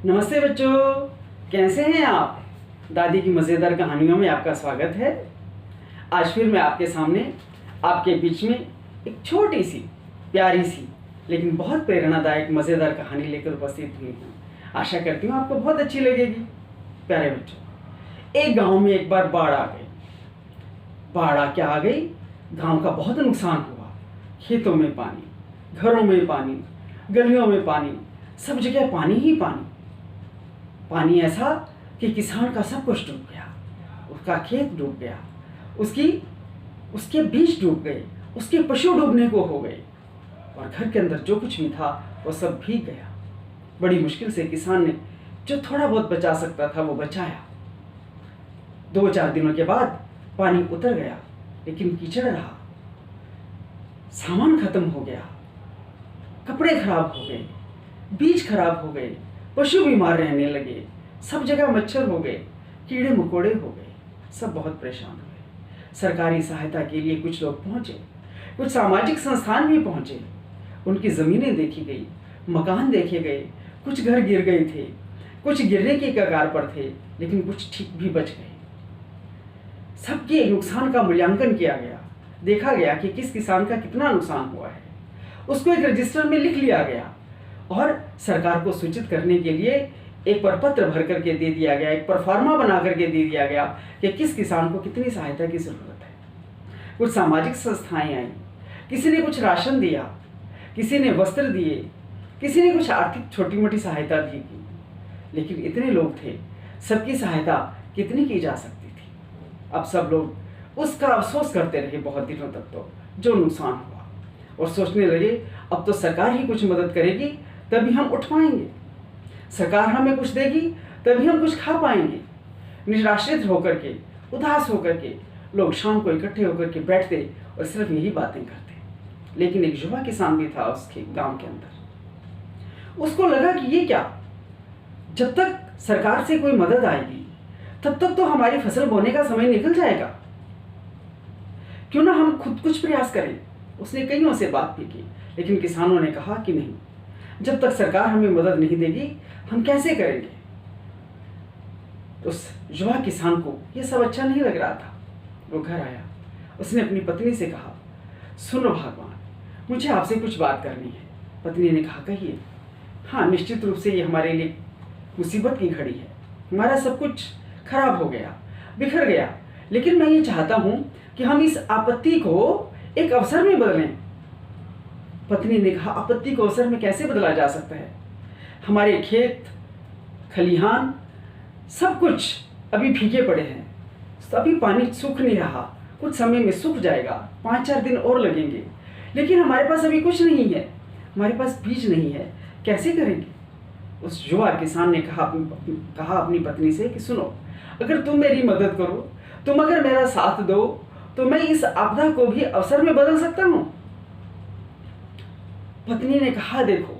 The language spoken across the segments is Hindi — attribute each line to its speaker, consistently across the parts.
Speaker 1: नमस्ते बच्चों, कैसे हैं आप। दादी की मज़ेदार कहानियों में आपका स्वागत है। आज फिर मैं आपके सामने आपके बीच में एक छोटी सी प्यारी सी लेकिन बहुत प्रेरणादायक मज़ेदार कहानी लेकर उपस्थित हुई हूँ। आशा करती हूँ आपको बहुत अच्छी लगेगी। प्यारे बच्चों, एक गांव में एक बार बाढ़ आ गई। बाढ़ आके आ गई, गांव का बहुत नुकसान हुआ। खेतों में पानी, घरों में पानी, गलियों में पानी, सब जगह पानी ही पानी। पानी ऐसा कि किसान का सब कुछ डूब गया। उसका खेत डूब गया, उसके बीज डूब गए, उसके पशु डूबने को हो गए और घर के अंदर जो कुछ भी था वो सब भीग गया। बड़ी मुश्किल से किसान ने जो थोड़ा बहुत बचा सकता था वो बचाया। 2-4 दिनों के बाद पानी उतर गया, लेकिन कीचड़ रहा। सामान खत्म हो गया, कपड़े खराब हो गए, बीज खराब हो गए, पशु बीमार रहने लगे, सब जगह मच्छर हो गए, कीड़े मकोड़े हो गए, सब बहुत परेशान हुए। सरकारी सहायता के लिए कुछ लोग पहुंचे, कुछ सामाजिक संस्थान भी पहुंचे। उनकी ज़मीनें देखी गई, मकान देखे गए, कुछ घर गिर गए थे, कुछ गिरने की कगार पर थे, लेकिन कुछ ठीक भी बच गए। सबके नुकसान का मूल्यांकन किया गया, देखा गया कि किस किसान का कितना नुकसान हुआ है। उसको एक रजिस्टर में लिख लिया गया और सरकार को सूचित करने के लिए एक प्रपत्र भर करके दे दिया गया, एक परफार्मा बना करके दे दिया गया कि किस किसान को कितनी सहायता की ज़रूरत है। कुछ सामाजिक संस्थाएं आई, किसी ने कुछ राशन दिया, किसी ने वस्त्र दिए, किसी ने कुछ आर्थिक छोटी मोटी सहायता भी की। लेकिन इतने लोग थे, सबकी सहायता कितनी की जा सकती थी। अब सब लोग उसका अफसोस करते रहे बहुत दिनों तक, तो जो नुकसान हुआ, और सोचने लगे अब तो सरकार ही कुछ मदद करेगी तभी हम उठ पाएंगे, सरकार हमें कुछ देगी तभी हम कुछ खा पाएंगे। निराश्रित होकर के, उदास होकर के लोग शाम को इकट्ठे होकर के बैठते और सिर्फ यही बातें करते। लेकिन एक युवा किसान भी था उसके गांव के अंदर। उसको लगा कि ये क्या, जब तक सरकार से कोई मदद आएगी तब तक तो हमारी फसल बोने का समय निकल जाएगा। क्यों ना हम खुद कुछ प्रयास करें। उसने कईयों से बात भी की, लेकिन किसानों ने कहा कि नहीं, जब तक सरकार हमें मदद नहीं देगी हम कैसे करेंगे। उस युवा किसान को यह सब अच्छा नहीं लग रहा था। वो घर आया, उसने अपनी पत्नी से कहा, सुनो भगवान, मुझे आपसे कुछ बात करनी है। पत्नी ने कहा, कहिए। हाँ, निश्चित रूप से ये हमारे लिए मुसीबत की घड़ी है। हमारा सब कुछ खराब हो गया, बिखर गया, लेकिन मैं ये चाहता हूं कि हम इस आपत्ति को एक अवसर में बदलें। पत्नी ने कहा, आपत्ति को अवसर में कैसे बदला जा सकता है। हमारे खेत खलिहान सब कुछ अभी भीगे पड़े हैं, अभी पानी सूख नहीं रहा, कुछ समय में सूख जाएगा, 5-4 दिन और लगेंगे, लेकिन हमारे पास अभी कुछ नहीं है, हमारे पास बीज नहीं है, कैसे करेंगे। उस युवा किसान ने कहा अपनी पत्नी से कि सुनो, अगर तुम मेरी मदद करो, तुम अगर मेरा साथ दो, तो मैं इस आपदा को भी अवसर में बदल सकता हूं। पत्नी ने कहा, देखो,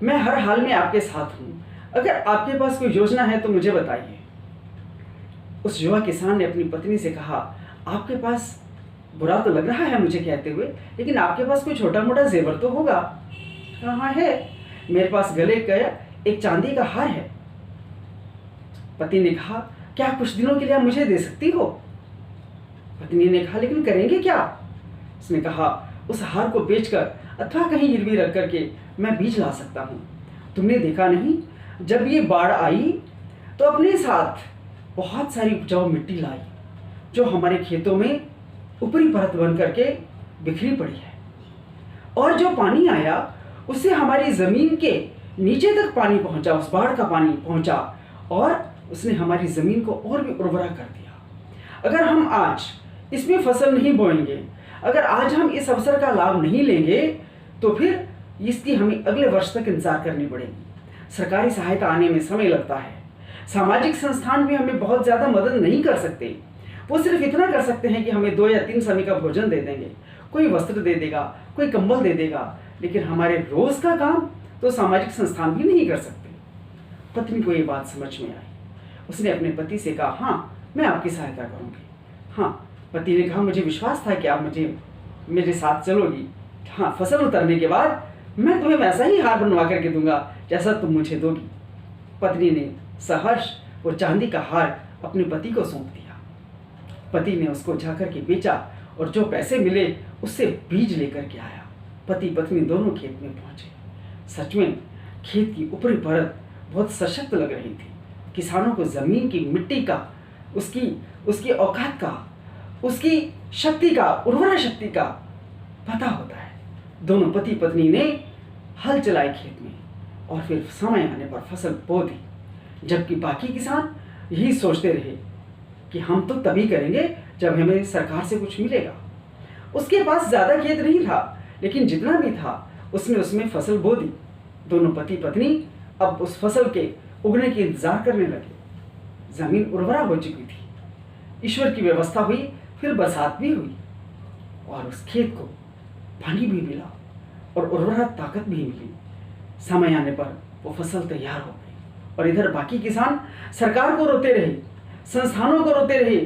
Speaker 1: मैं हर हाल में आपके साथ हूं, अगर आपके पास कोई योजना है तो मुझे बताइए। उस युवा किसान ने अपनी पत्नी से कहा, आपके पास, बुरा तो लग रहा है मुझे कहते हुए, लेकिन आपके पास कोई छोटा मोटा जेवर तो होगा। कहाँ है, मेरे पास गले का एक चांदी का हार है। पति ने कहा, क्या कुछ दिनों के लिए आप मुझे दे सकती हो। पत्नी ने कहा, लेकिन करेंगे क्या। उसने कहा, उस हार को बेचकर अथवा कहीं गिरवी रख करके मैं बीज ला सकता हूँ। तुमने देखा नहीं, जब ये बाढ़ आई तो अपने साथ बहुत सारी उपजाऊ मिट्टी लाई, जो हमारे खेतों में ऊपरी परत बन करके बिखरी पड़ी है, और जो पानी आया उससे हमारी ज़मीन के नीचे तक पानी पहुँचा, उस बाढ़ का पानी पहुँचा, और उसने हमारी ज़मीन को और भी उर्वरा कर दिया। अगर हम आज इसमें फसल नहीं बोएंगे, अगर आज हम इस अवसर का लाभ नहीं लेंगे, तो फिर इसकी हमें अगले वर्ष तक इंतजार करनी पड़ेगी। सरकारी सहायता आने में समय लगता है, सामाजिक संस्थान भी हमें बहुत ज़्यादा मदद नहीं कर सकते। वो सिर्फ इतना कर सकते हैं कि हमें 2 या 3 समय का भोजन दे देंगे, कोई वस्त्र दे देगा, कोई कंबल दे देगा, लेकिन हमारे रोज़ का काम तो सामाजिक संस्थान भी नहीं कर सकते। पत्नी को ये बात समझ में आई। उसने अपने पति से कहा, हाँ, मैं आपकी सहायता करूँगी। हाँ, पति ने कहा, मुझे विश्वास था कि आप मेरे साथ चलोगी। हाँ, फसल उतरने के बाद मैं तुम्हें वैसा ही हार बनवा करके दूंगा जैसा तुम मुझे दोगी। पत्नी ने सहर्ष वो चांदी का हार अपने पति को सौंप दिया। पति ने उसको जाकर के बेचा और जो पैसे मिले उससे बीज लेकर के आया। पति पत्नी दोनों खेत में पहुंचे। सच में खेत की ऊपरी परत बहुत सशक्त लग रही थी। किसानों को जमीन की मिट्टी का, उसकी औकात का, उसकी शक्ति का, उर्वरा शक्ति का पता होता है। दोनों पति पत्नी ने हल चलाए खेत में और फिर समय आने पर फसल बो दी। जबकि बाकी किसान यही सोचते रहे कि हम तो तभी करेंगे जब हमें सरकार से कुछ मिलेगा। उसके पास ज़्यादा खेत नहीं था, लेकिन जितना भी था उसमें फसल बो दी। दोनों पति पत्नी अब उस फसल के उगने की इंतजार करने लगे। जमीन उर्वरा हो चुकी थी। ईश्वर की व्यवस्था हुई, फिर बरसात भी हुई और उस खेत को पानी भी मिला और उर्वरा ताकत भी मिली। समय आने पर वो फसल तैयार हो गई और इधर बाकी किसान सरकार को रोते रहे, संस्थानों को रोते रहे।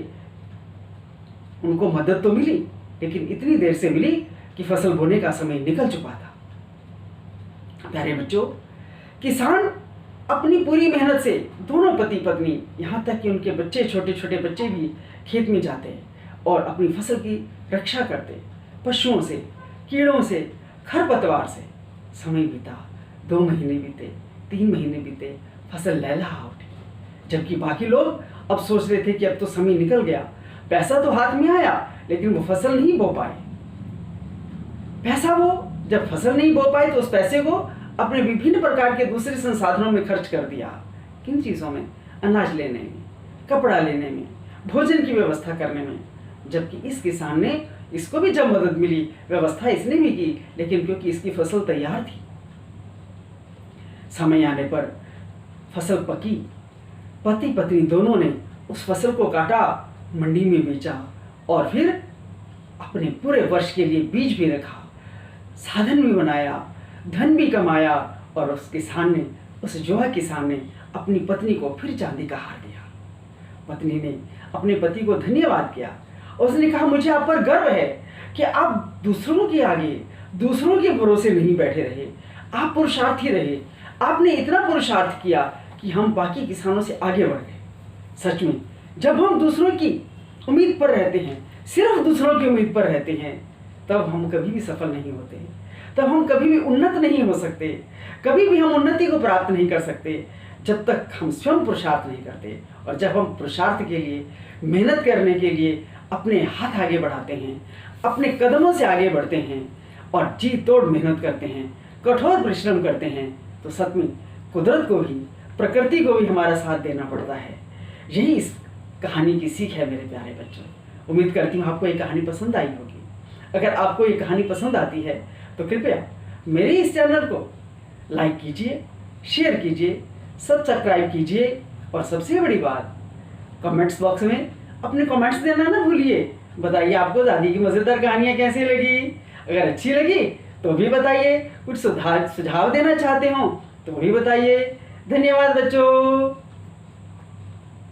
Speaker 1: उनको मदद तो मिली, लेकिन इतनी देर से मिली कि फसल बोने का समय निकल चुका था। प्यारे बच्चों, किसान अपनी पूरी मेहनत से, दोनों पति पत्नी, यहाँ तक कि उनके बच्चे, छोटे छोटे बच्चे भी खेत में जाते हैं और अपनी फसल की रक्षा करते, पशुओं से, कीड़ों से, खरपतवार से। समय बीता, 2 महीने बीते, 3 महीने बीते, फसल लहलहा उठी। जबकि बाकी लोग अब सोच रहे थे कि अब तो समय निकल गया, पैसा तो हाथ में आया, लेकिन वो फसल नहीं बो पाए। पैसा वो जब फसल नहीं बो पाए तो उस पैसे को अपने विभिन्न प्रकार के दूसरे संसाधनों में खर्च कर दिया। किन चीज़ों में? अनाज लेने में, कपड़ा लेने में, भोजन की व्यवस्था करने में। जबकि इस किसान ने, इसको भी जब मदद मिली, व्यवस्था इसने भी की, लेकिन क्योंकि इसकी फसल तैयार थी। समय आने पर फसल पकी। पति पत्नी दोनों ने उस फसल को काटा, मंडी में बेचा और फिर अपने पूरे वर्ष के लिए बीज भी रखा, साधन भी बनाया, धन भी कमाया और उस किसान ने, उस युवा किसान ने अपनी पत्नी को फिर चांदी का हार दिया। पत्नी ने अपने पति को धन्यवाद किया और उसने कहा, मुझे आप पर गर्व है कि आप दूसरों के आगे, दूसरों के भरोसे नहीं बैठे रहे, आप पुरुषार्थी रहे। आपने इतना पुरुषार्थ किया कि हम बाकी किसानों से आगे बढ़ गए। सच में जब हम दूसरों की उम्मीद पर रहते हैं, सिर्फ दूसरों की उम्मीद पर रहते हैं, तब हम कभी भी सफल नहीं होते, तब हम कभी भी उन्नत नहीं हो सकते, कभी भी हम उन्नति को प्राप्त नहीं कर सकते जब तक हम स्वयं पुरुषार्थ नहीं करते। और जब हम पुरुषार्थ के लिए, मेहनत करने के लिए अपने हाथ आगे बढ़ाते हैं, अपने कदमों से आगे बढ़ते हैं और जी तोड़ मेहनत करते हैं, कठोर परिश्रम करते हैं, तो सच में कुदरत को भी, प्रकृति को भी हमारा साथ देना पड़ता है। यही इस कहानी की सीख है मेरे प्यारे बच्चों। उम्मीद करती हूँ आपको ये कहानी पसंद आई होगी। अगर आपको ये कहानी पसंद आती है तो कृपया मेरे इस चैनल को लाइक कीजिए, शेयर कीजिए, सब्सक्राइब कीजिए और सबसे बड़ी बात, कमेंट्स बॉक्स में अपने कमेंट्स देना ना भूलिए। बताइए आपको दादी की मज़ेदार कहानियाँ कैसी लगी। अगर अच्छी लगी तो भी बताइए, कुछ सुझाव देना चाहते हो तो भी बताइए। धन्यवाद बच्चों।